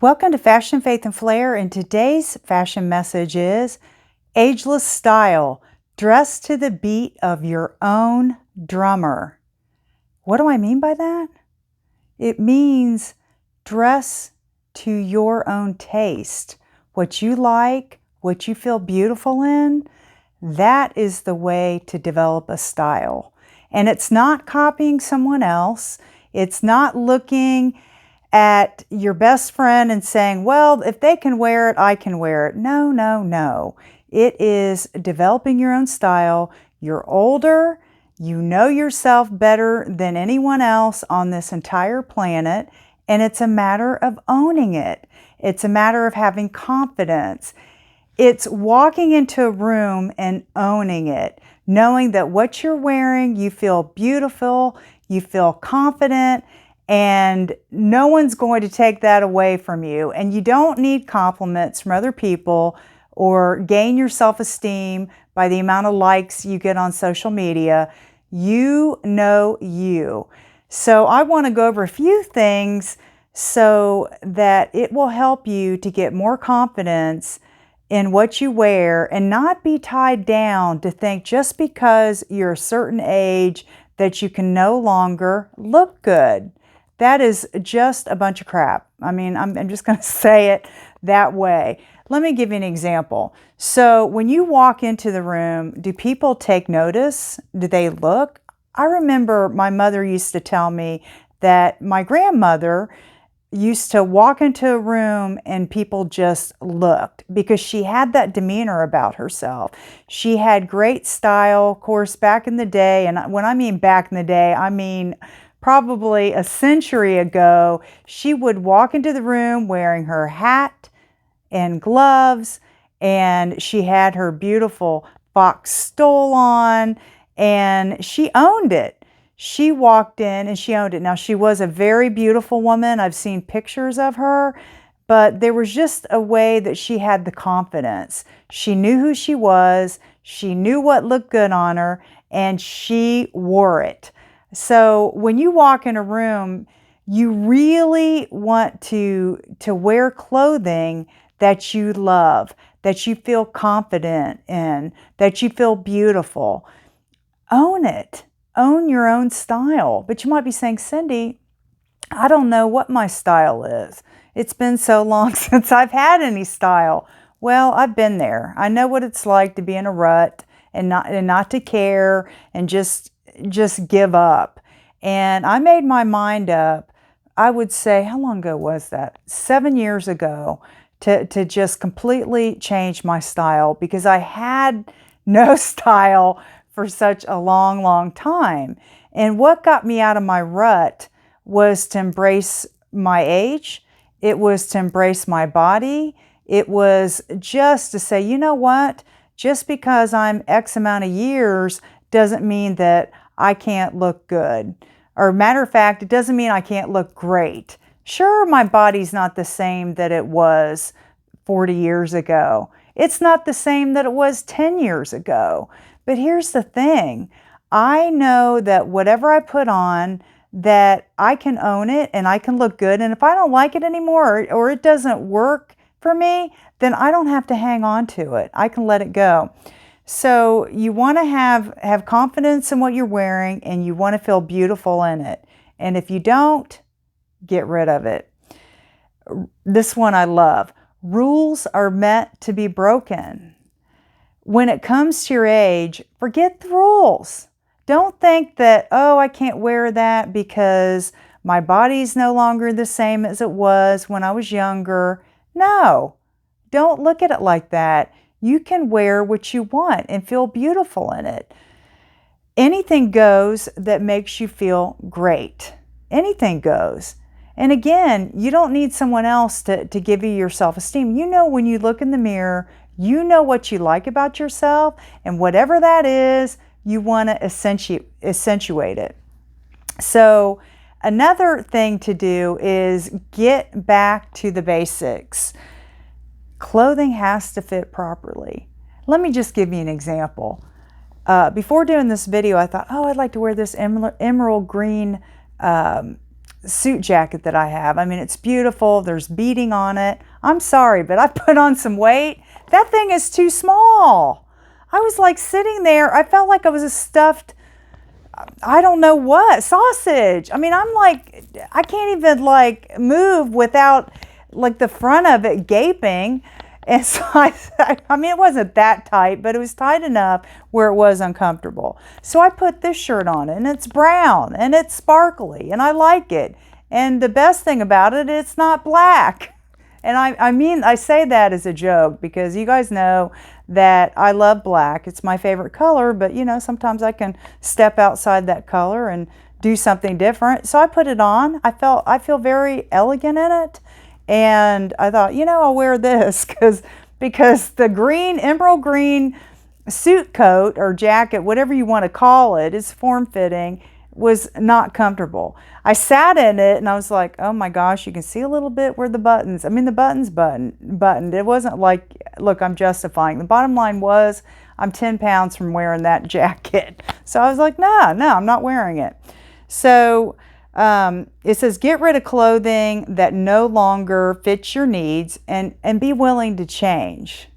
Welcome to Fashion, Faith, and Flair, and today's fashion message is Ageless Style. Dress to the beat of your own drummer. What do I mean by that? It means dress to your own taste. What you like, what you feel beautiful in, that is the way to develop a style. And it's not copying someone else. It's not looking at your best friend and saying, well, if they can wear it, I can wear it. No, no, no. It is developing your own style. You're older. You know yourself better than anyone else on this entire planet. And it's a matter of owning it. It's a matter of having confidence. It's walking into a room and owning it, knowing that what you're wearing, you feel beautiful, you feel confident, and no one's going to take that away from you. And you don't need compliments from other people or gain your self-esteem by the amount of likes you get on social media. You know you. So I want to go over a few things so that it will help you to get more confidence in what you wear and not be tied down to think just because you're a certain age that you can no longer look good. That is just a bunch of crap. I mean, I'm just going to say it that way. Let me give you an example. So when you walk into the room, do people take notice? Do they look? I remember my mother used to tell me that my grandmother used to walk into a room and people just looked because she had that demeanor about herself. She had great style, of course, back in the day. And when I mean back in the day, I mean probably a century ago. She would walk into the room wearing her hat and gloves, and she had her beautiful fox stole on, and she owned it. She walked in and she owned it. Now, she was a very beautiful woman. I've seen pictures of her, but there was just a way that she had the confidence. She knew who she was. She knew what looked good on her, and she wore it. So when you walk in a room, you really want to wear clothing that you love, that you feel confident in, that you feel beautiful. Own it. Own your own style. But you might be saying, Cindy, I don't know what my style is. It's been so long since I've had any style. Well, I've been there. I know what it's like to be in a rut and not to care and just give up. And I made my mind up, I would say, how long ago was that? 7 years ago, to just completely change my style because I had no style for such a long, long time. And what got me out of my rut was to embrace my age. It was to embrace my body. It was just to say, you know what? Just because I'm X amount of years doesn't mean that I can't look good. Or matter of fact, it doesn't mean I can't look great. Sure, my body's not the same that it was 40 years ago. It's not the same that it was 10 years ago. But here's the thing. I know that whatever I put on, that I can own it and I can look good. And if I don't like it anymore or it doesn't work for me, then I don't have to hang on to it. I can let it go. So you want to have confidence in what you're wearing and you want to feel beautiful in it. And if you don't, get rid of it. This one I love. Rules are meant to be broken. When it comes to your age, forget the rules. Don't think that, oh, I can't wear that because my body's no longer the same as it was when I was younger. No, don't look at it like that. You can wear what you want and feel beautiful in it. Anything goes that makes you feel great. Anything goes. And again, you don't need someone else to give you your self-esteem. You know when you look in the mirror, you know what you like about yourself, and whatever that is, you want to accentuate it. So another thing to do is get back to the basics. Clothing has to fit properly. Let me just give you an example. Before doing this video, I thought, oh, I'd like to wear this emerald green suit jacket that I have. I mean, it's beautiful. There's beading on it. I'm sorry, but I put on some weight. That thing is too small. I was like sitting there. I felt like I was a stuffed, I don't know what, sausage. I mean, I'm like, I can't even like move without like the front of it gaping. And so I mean, it wasn't that tight, but it was tight enough where it was uncomfortable. So I put this shirt on, and it's brown, and it's sparkly, and I like it. And the best thing about it, it's not black. And I mean, I say that as a joke because you guys know that I love black. It's my favorite color, but you know, sometimes I can step outside that color and do something different. So I put it on. I feel very elegant in it. And I thought, you know, I'll wear this because the green, emerald green suit coat or jacket, whatever you want to call it, is form-fitting, was not comfortable. I sat in it and I was like, oh my gosh, you can see a little bit where the buttons, I mean, the buttons buttoned. It wasn't like, look, I'm justifying. The bottom line was I'm 10 pounds from wearing that jacket. So I was like, no, I'm not wearing it. So it says, get rid of clothing that no longer fits your needs and be willing to change.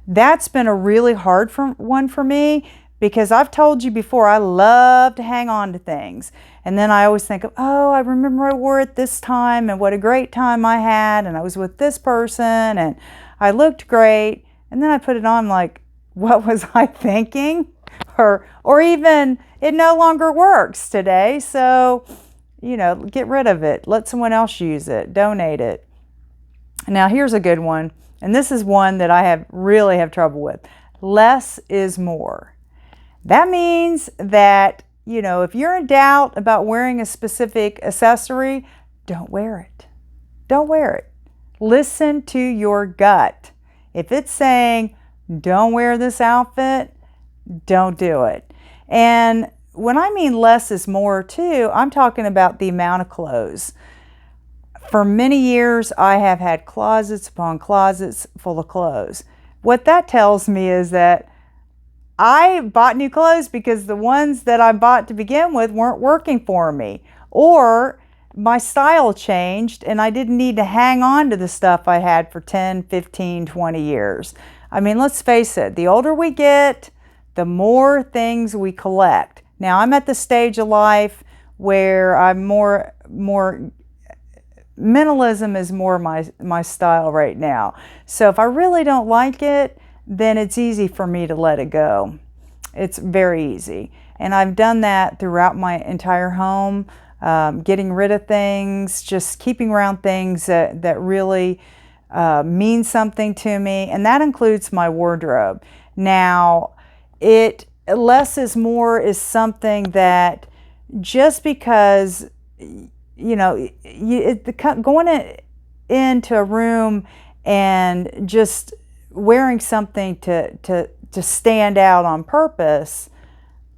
That's been a really hard one for me because I've told you before, I love to hang on to things. And then I always think of, oh, I remember I wore it this time and what a great time I had. And I was with this person and I looked great. And then I put it on like, what was I thinking? Or even it no longer works today. So, you know, get rid of it. Let someone else use it. Donate it. Now, here's a good one. And this is one that I really have trouble with. Less is more. That means that, you know, if you're in doubt about wearing a specific accessory, don't wear it. Don't wear it. Listen to your gut. If it's saying, don't wear this outfit, don't do it. And when I mean less is more too, I'm talking about the amount of clothes. For many years, I have had closets upon closets full of clothes. What that tells me is that I bought new clothes because the ones that I bought to begin with weren't working for me. Or my style changed and I didn't need to hang on to the stuff I had for 10, 15, 20 years. I mean, let's face it, the older we get, the more things we collect. Now, I'm at the stage of life where I'm more minimalism is more my style right now. So if I really don't like it, then it's easy for me to let it go. It's very easy. And I've done that throughout my entire home, getting rid of things, just keeping around things that really mean something to me. And that includes my wardrobe. Now, less is more is something that just because, you know, going into a room and just wearing something to stand out on purpose,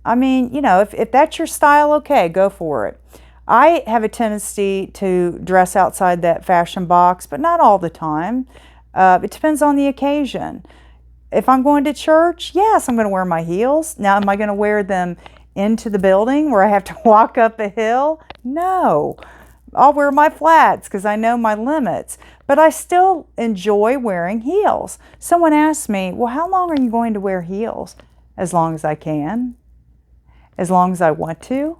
I mean, you know, if that's your style, okay, go for it. I have a tendency to dress outside that fashion box, but not all the time. It depends on the occasion. If I'm going to church, yes, I'm going to wear my heels. Now, am I going to wear them into the building where I have to walk up a hill? No. I'll wear my flats because I know my limits. But I still enjoy wearing heels. Someone asked me, well, how long are you going to wear heels? As long as I can. As long as I want to.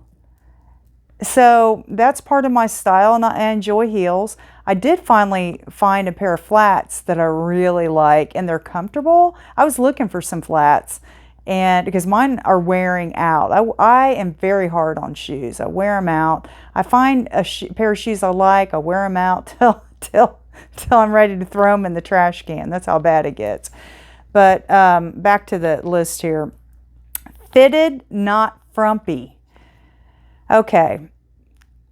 So that's part of my style, and I enjoy heels. I did finally find a pair of flats that I really like, and they're comfortable. I was looking for some flats, and because mine are wearing out. I am very hard on shoes. I wear them out. I find a pair of shoes I like. I wear them out till I'm ready to throw them in the trash can. That's how bad it gets. But back to the list here. Fitted, not frumpy. Okay,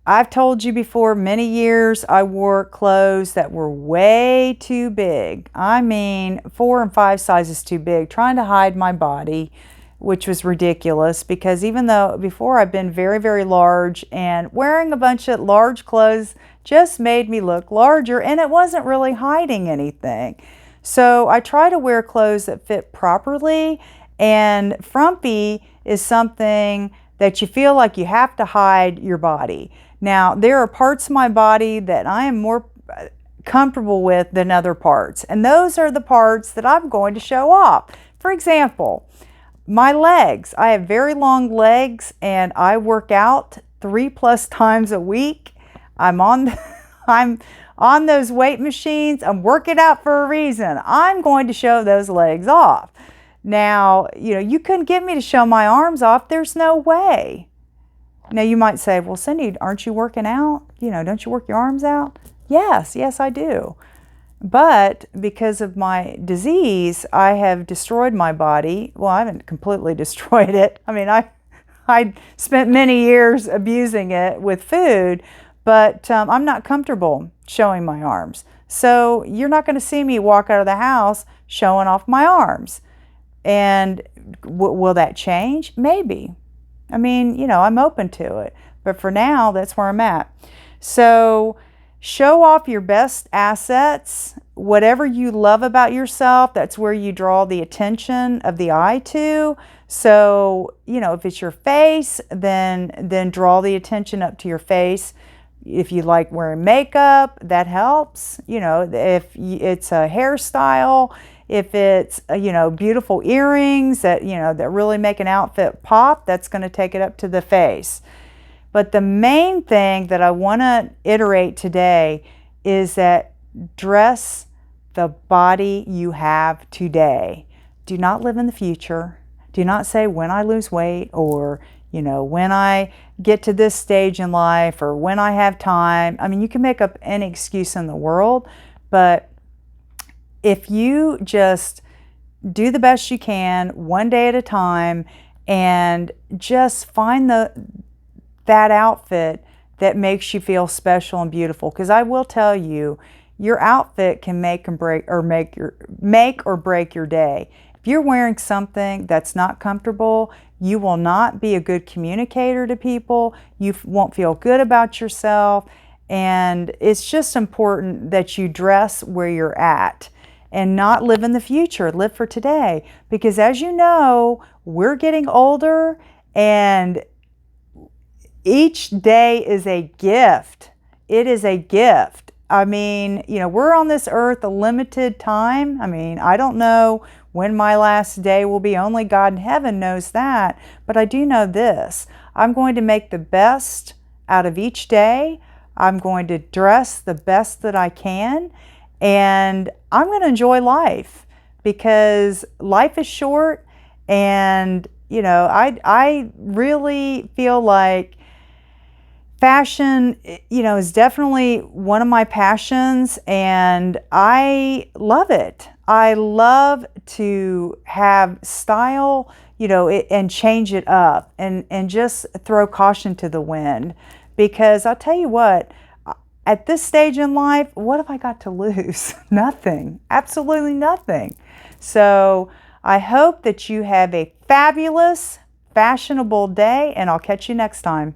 I've told you before, many years I wore clothes that were way too big. I mean, 4 and 5 sizes too big, trying to hide my body, which was ridiculous because even though before I've been very, very large, and wearing a bunch of large clothes just made me look larger, and it wasn't really hiding anything. So I try to wear clothes that fit properly, and frumpy is something that you feel like you have to hide your body. Now, there are parts of my body that I am more comfortable with than other parts, and those are the parts that I'm going to show off. For example, my legs. I have very long legs, and I work out 3+ times a week. I'm on those weight machines. I'm working out for a reason. I'm going to show those legs off. Now, you couldn't get me to show my arms off. There's no way. Now, you might say, well, Cindy, aren't you working out? Don't you work your arms out? Yes, I do. But because of my disease, I have destroyed my body. Well, I haven't completely destroyed it. I mean, I spent many years abusing it with food, but I'm not comfortable showing my arms. So you're not going to see me walk out of the house showing off my arms. And will that change? Maybe. I mean, I'm open to it. But for now, that's where I'm at. So show off your best assets. Whatever you love about yourself, that's where you draw the attention of the eye to. So, if it's your face, then draw the attention up to your face. If you like wearing makeup, that helps. If it's a hairstyle, if it's, beautiful earrings that really make an outfit pop, that's going to take it up to the face. But the main thing that I want to iterate today is that dress the body you have today. Do not live in the future. Do not say when I lose weight, or when I get to this stage in life, or when I have time. I mean, you can make up any excuse in the world, but if you just do the best you can, one day at a time, and just find that outfit that makes you feel special and beautiful. Because I will tell you, your outfit can make or break your day. If you're wearing something that's not comfortable, you will not be a good communicator to people. You won't feel good about yourself. And it's just important that you dress where you're at and not live in the future. Live for today. Because as you know, we're getting older, and each day is a gift. It is a gift. I mean, we're on this earth a limited time. I mean, I don't know when my last day will be. Only God in heaven knows that. But I do know this. I'm going to make the best out of each day. I'm going to dress the best that I can. And I'm going to enjoy life, because life is short. And, I really feel like fashion, is definitely one of my passions, and I love it. I love to have style, and change it up, and just throw caution to the wind. Because I'll tell you what, at this stage in life, what have I got to lose? Nothing. Absolutely nothing. So I hope that you have a fabulous, fashionable day, and I'll catch you next time.